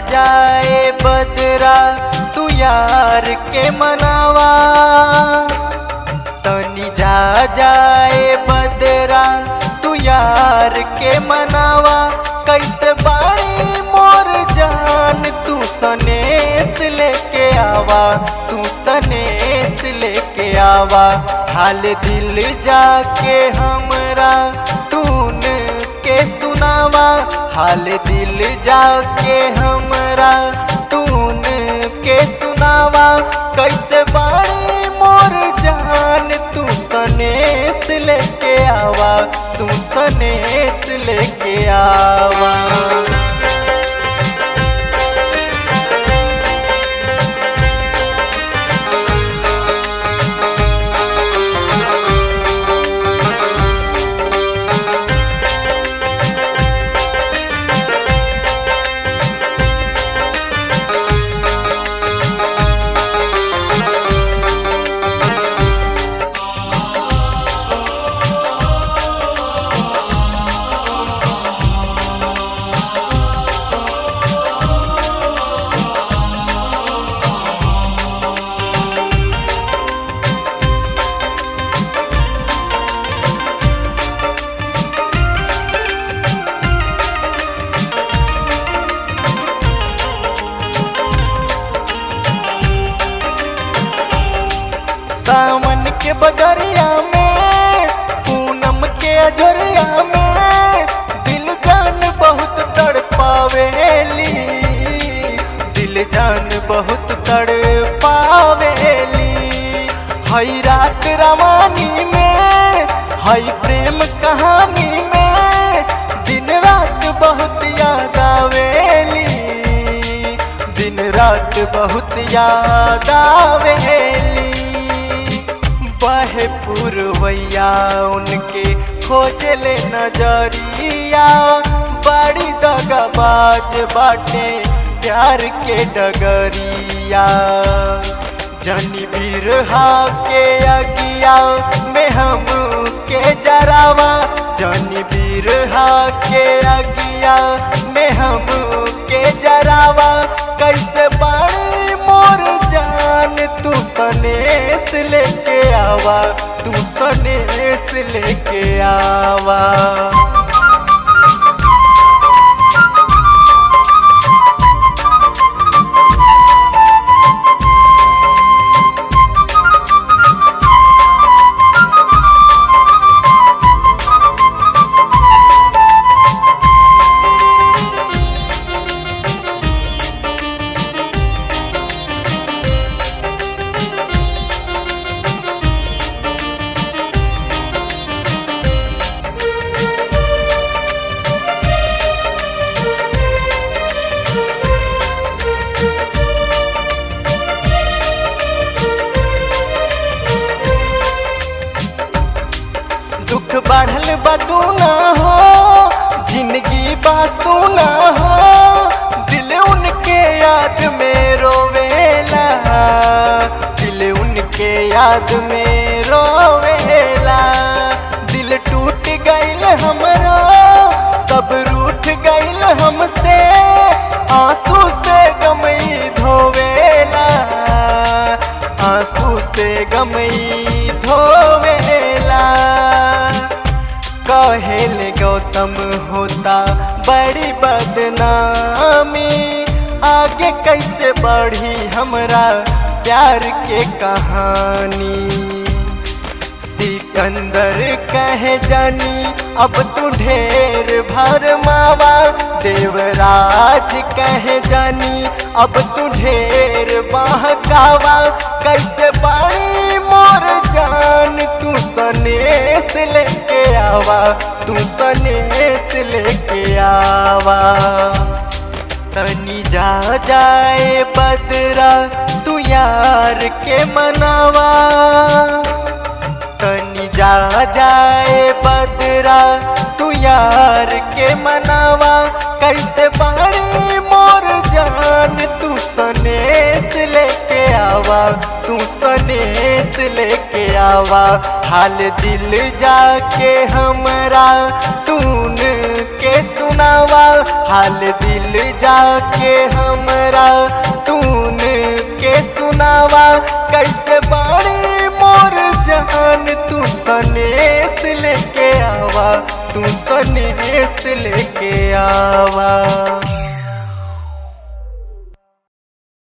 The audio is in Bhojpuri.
जाए बदरा तू यार के मनावा। तनी जा जाए बदरा तू यार के मनावा। कैसे बाड़ी मोर जान तू सनेस लेके आवा, तू सनेस लेके आवा। हाल दिल जाके हमरा तून के सुनावा, हाल दिल जाके हमरा तून के सुनावा। कैसे बाड़ी मोर जान तू सनेस लेके आवा, तू सनेस लेके आवा। सावन के बदरिया में, पूनम के अजरिया में, दिल जान बहुत तड़पावेली, दिल जान बहुत तड़पावेली। हई रात रवानी में, हई प्रेम कहानी में, दिन रात बहुत याद आवेली, दिन रात बहुत याद आवेली। बहे पुरवैया उनके खोजले नजरिया, बड़ी दगाबाज बाटे प्यार के डगरिया। जनी बिरहा के अगिया में हम के जरावा, जनी बिरहा के अगिया में हम के जरावा। कैसे बाड़ी मोर जान तू सनेस लेके आवा, तू सनेस लेके आवा। दुख बढ़ल बदूना हो, जिंदगी बासूना हो, दिल उनके याद में रोवेला, दिल उनके याद में रोवेला। दिल टूट गइल हमरो, सब रूठ गइल हमसे, आंसू से गमई धोवेला, आंसू से गमई धोवेला। कहेले गौतम होता बड़ी बदनामी, आगे कैसे बढ़ी हमरा प्यार के कहानी। सिकंदर कहे जानी अब तू ढेर भरमावा, देवराज कहे जानी अब तू ढेर बहकावा। कैसे बाड़ी मोर जान तू सनेस लेके आवा, तू सनेस लेके आवा। तनी जा जाए बदरा तू यार के मनावा, तनी जा जाए बदरा तू यार के मनावा। कैसे बाड़ी मोर जान तू सनेस लेके आवा, तू सनेस लेके आवा। हाल दिल जाके हमरा तून के के सुनावा हाल दिल जाके हमरा तून के सुनावा। कैसे बाड़ी मोर जान तू सनेस लेके आवा, तू सनेस लेके आवा।